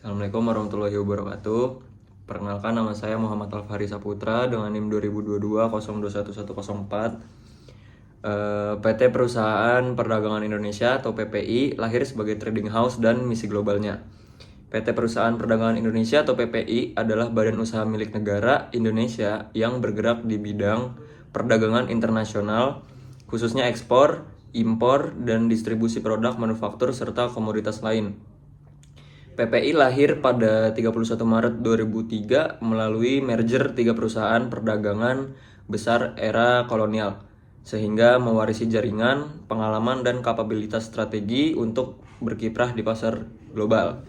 Assalamualaikum warahmatullahi wabarakatuh. Perkenalkan, nama saya Muhammad Alfahri Saputra dengan NIM 2022 021104. PT Perusahaan Perdagangan Indonesia atau PPI lahir sebagai trading house dan misi globalnya. PT Perusahaan Perdagangan Indonesia atau PPI adalah badan usaha milik negara Indonesia yang bergerak di bidang perdagangan internasional, khususnya ekspor, impor, dan distribusi produk manufaktur serta komoditas lain. PPI lahir pada 31 Maret 2003 melalui merger 3 perusahaan perdagangan besar era kolonial, sehingga mewarisi jaringan, pengalaman, dan kapabilitas strategi untuk berkiprah di pasar global.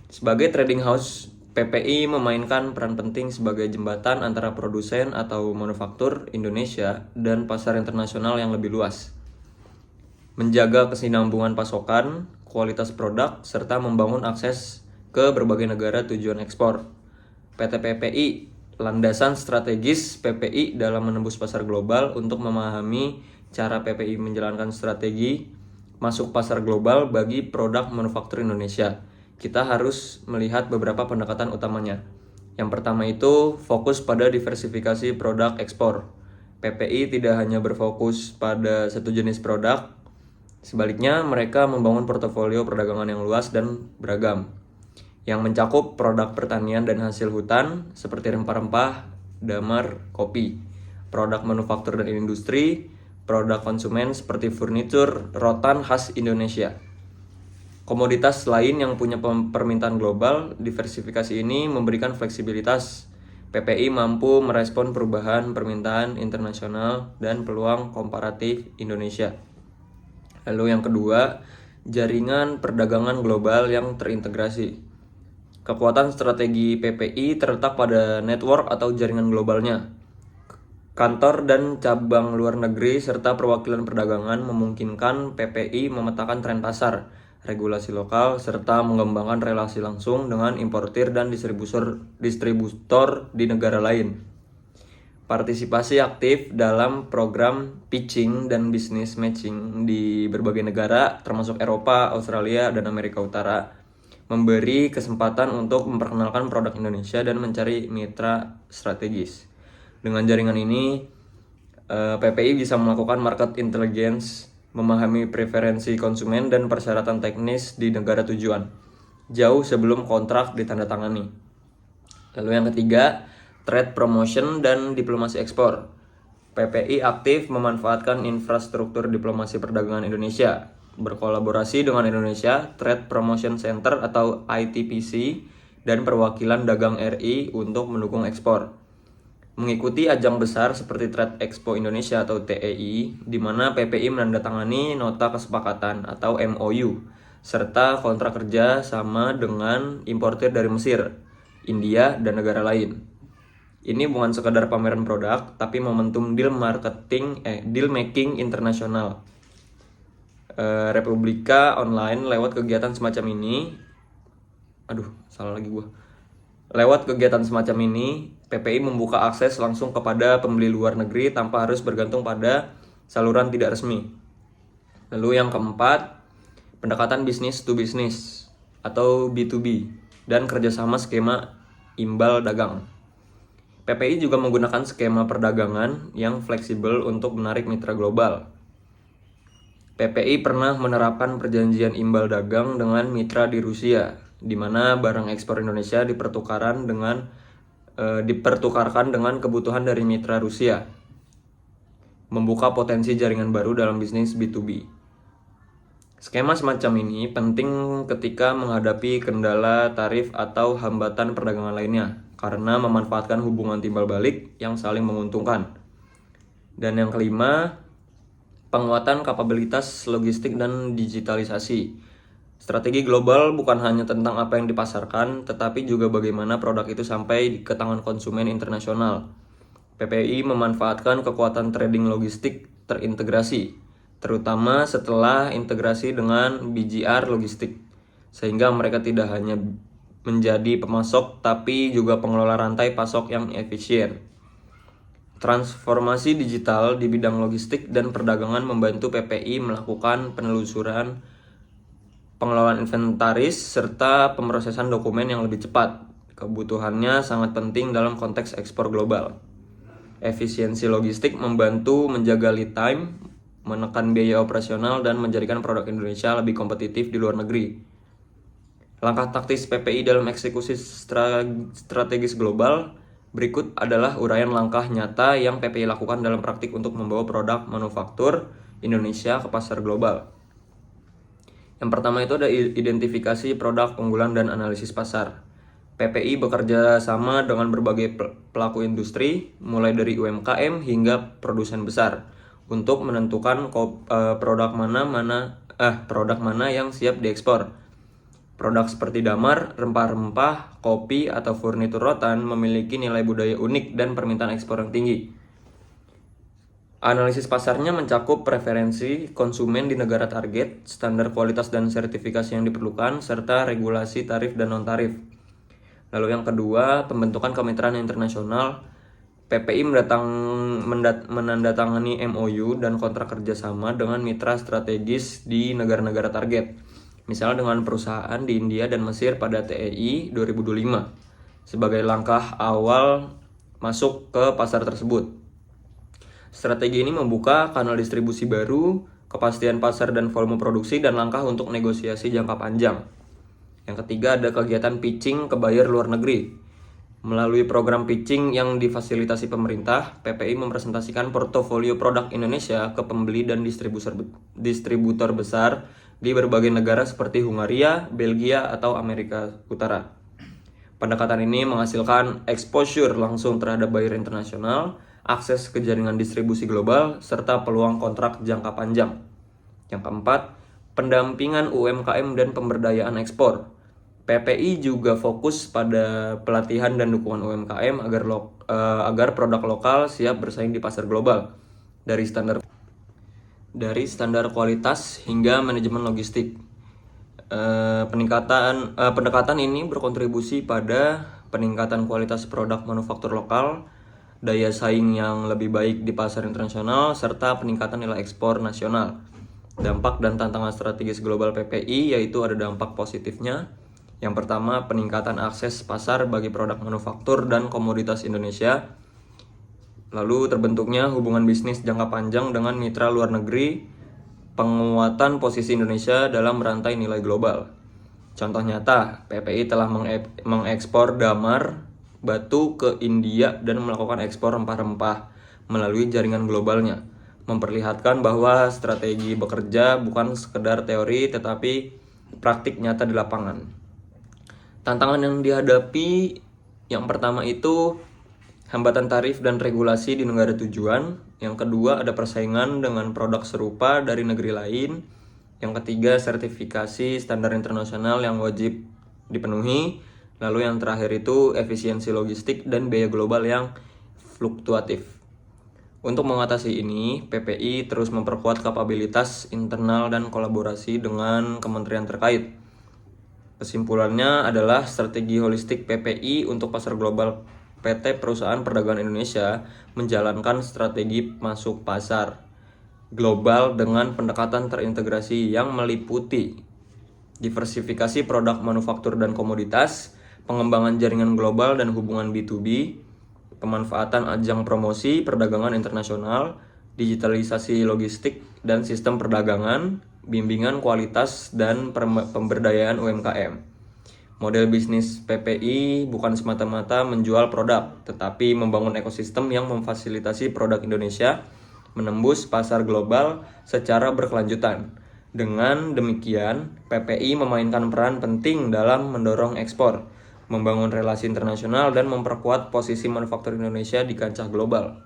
Sebagai trading house, PPI memainkan peran penting sebagai jembatan antara produsen atau manufaktur Indonesia dan pasar internasional yang lebih luas, menjaga kesinambungan pasokan, kualitas produk, serta membangun akses ke berbagai negara tujuan ekspor. PT PPI, landasan strategis PPI dalam menembus pasar global. Untuk memahami cara PPI menjalankan strategi masuk pasar global bagi produk manufaktur Indonesia, kita harus melihat beberapa pendekatan utamanya. Yang pertama itu fokus pada diversifikasi produk ekspor. PPI tidak hanya berfokus pada satu jenis produk, sebaliknya mereka membangun portofolio perdagangan yang luas dan beragam, yang mencakup produk pertanian dan hasil hutan seperti rempah-rempah, damar, kopi, produk manufaktur dan industri, produk konsumen seperti furnitur, rotan khas Indonesia. Komoditas lain yang punya permintaan global. Diversifikasi ini memberikan fleksibilitas. PPI mampu merespon perubahan permintaan internasional dan peluang komparatif Indonesia. Lalu yang kedua, jaringan perdagangan global yang terintegrasi. Kekuatan strategi PPI terletak pada network atau jaringan globalnya. Kantor dan cabang luar negeri serta perwakilan perdagangan memungkinkan PPI memetakan tren pasar, regulasi lokal, serta mengembangkan relasi langsung dengan importir dan distributor di negara lain. Partisipasi aktif dalam program pitching dan business matching di berbagai negara termasuk Eropa, Australia, dan Amerika Utara memberi kesempatan untuk memperkenalkan produk Indonesia dan mencari mitra strategis. Dengan jaringan ini, PPI bisa melakukan market intelligence, memahami preferensi konsumen dan persyaratan teknis di negara tujuan jauh sebelum kontrak ditandatangani. Lalu yang ketiga, trade promotion dan diplomasi ekspor. PPI aktif memanfaatkan infrastruktur diplomasi perdagangan Indonesia, berkolaborasi dengan Indonesia Trade Promotion Center atau ITPC dan perwakilan dagang RI untuk mendukung ekspor. Mengikuti ajang besar seperti Trade Expo Indonesia atau TEI, di mana PPI menandatangani nota kesepakatan atau MOU, serta kontrak kerja sama dengan importir dari Mesir, India, dan negara lain. Ini bukan sekadar pameran produk, tapi momentum deal making internasional. Republika online lewat kegiatan semacam ini. Lewat kegiatan semacam ini, PPI membuka akses langsung kepada pembeli luar negeri tanpa harus bergantung pada saluran tidak resmi. Lalu yang keempat, pendekatan bisnis to bisnis atau B2B dan kerjasama skema imbal dagang. PPI juga menggunakan skema perdagangan yang fleksibel untuk menarik mitra global. PPI pernah menerapkan perjanjian imbal dagang dengan mitra di Rusia, di mana barang ekspor Indonesia dipertukarkan dengan kebutuhan dari mitra Rusia, membuka potensi jaringan baru dalam bisnis B2B. Skema semacam ini penting ketika menghadapi kendala tarif atau hambatan perdagangan lainnya, karena memanfaatkan hubungan timbal balik yang saling menguntungkan. Dan yang kelima, penguatan kapabilitas logistik dan digitalisasi. Strategi global bukan hanya tentang apa yang dipasarkan, tetapi juga bagaimana produk itu sampai ke tangan konsumen internasional. PPI memanfaatkan kekuatan trading logistik terintegrasi, terutama setelah integrasi dengan BGR Logistik, sehingga mereka tidak hanya menjadi pemasok, tapi juga pengelola rantai pasok yang efisien. Transformasi digital di bidang logistik dan perdagangan membantu PPI melakukan penelusuran pengelolaan inventaris, serta pemrosesan dokumen yang lebih cepat. Kebutuhannya sangat penting dalam konteks ekspor global. Efisiensi logistik membantu menjaga lead time, menekan biaya operasional, dan menjadikan produk Indonesia lebih kompetitif di luar negeri. Langkah taktis PPI dalam eksekusi strategis global berikut adalah uraian langkah nyata yang PPI lakukan dalam praktik untuk membawa produk manufaktur Indonesia ke pasar global. Yang pertama itu ada identifikasi produk unggulan dan analisis pasar. PPI bekerja sama dengan berbagai pelaku industri, mulai dari UMKM hingga produsen besar, untuk menentukan produk mana yang siap diekspor. Produk seperti damar, rempah-rempah, kopi, atau furnitur rotan memiliki nilai budaya unik dan permintaan ekspor yang tinggi. Analisis pasarnya mencakup preferensi konsumen di negara target, standar kualitas dan sertifikasi yang diperlukan, serta regulasi tarif dan non-tarif. Lalu yang kedua, pembentukan kemitraan internasional. PPI menandatangani MOU dan kontrak kerjasama dengan mitra strategis di negara-negara target. Misalnya dengan perusahaan di India dan Mesir pada TEI 2025, sebagai langkah awal masuk ke pasar tersebut. Strategi ini membuka kanal distribusi baru, kepastian pasar dan volume produksi, dan langkah untuk negosiasi jangka panjang. Yang ketiga ada kegiatan pitching ke buyer luar negeri. Melalui program pitching yang difasilitasi pemerintah, PPI mempresentasikan portofolio produk Indonesia ke pembeli dan distributor besar di berbagai negara seperti Hungaria, Belgia, atau Amerika Utara. Pendekatan ini menghasilkan exposure langsung terhadap buyer internasional, akses ke jaringan distribusi global, serta peluang kontrak jangka panjang. Yang keempat, pendampingan UMKM dan pemberdayaan ekspor. PPI juga fokus pada pelatihan dan dukungan UMKM agar produk lokal siap bersaing di pasar global, dari standar kualitas hingga manajemen logistik. Pendekatan ini berkontribusi pada peningkatan kualitas produk manufaktur lokal, daya saing yang lebih baik di pasar internasional, serta peningkatan nilai ekspor nasional. Dampak dan tantangan strategis global PPI yaitu ada dampak positifnya. Yang pertama, peningkatan akses pasar bagi produk manufaktur dan komoditas Indonesia. Lalu terbentuknya hubungan bisnis jangka panjang dengan mitra luar negeri, penguatan posisi Indonesia dalam rantai nilai global. Contoh nyata, PPI telah mengekspor damar batu ke India dan melakukan ekspor rempah-rempah melalui jaringan globalnya, memperlihatkan bahwa strategi bekerja bukan sekedar teori tetapi praktik nyata di lapangan. Tantangan yang dihadapi yang pertama itu hambatan tarif dan regulasi di negara tujuan. Yang kedua ada persaingan dengan produk serupa dari negeri lain. Yang ketiga sertifikasi standar internasional yang wajib dipenuhi. Lalu yang terakhir itu efisiensi logistik dan biaya global yang fluktuatif. Untuk mengatasi ini, PPI terus memperkuat kapabilitas internal dan kolaborasi dengan kementerian terkait. Kesimpulannya adalah strategi holistik PPI untuk pasar global. PT Perusahaan Perdagangan Indonesia menjalankan strategi masuk pasar global dengan pendekatan terintegrasi yang meliputi diversifikasi produk manufaktur dan komoditas, pengembangan jaringan global dan hubungan B2B, pemanfaatan ajang promosi perdagangan internasional, digitalisasi logistik dan sistem perdagangan, bimbingan kualitas dan pemberdayaan UMKM. Model bisnis PPI bukan semata-mata menjual produk, tetapi membangun ekosistem yang memfasilitasi produk Indonesia menembus pasar global secara berkelanjutan. Dengan demikian, PPI memainkan peran penting dalam mendorong ekspor, membangun relasi internasional, dan memperkuat posisi manufaktur Indonesia di kancah global.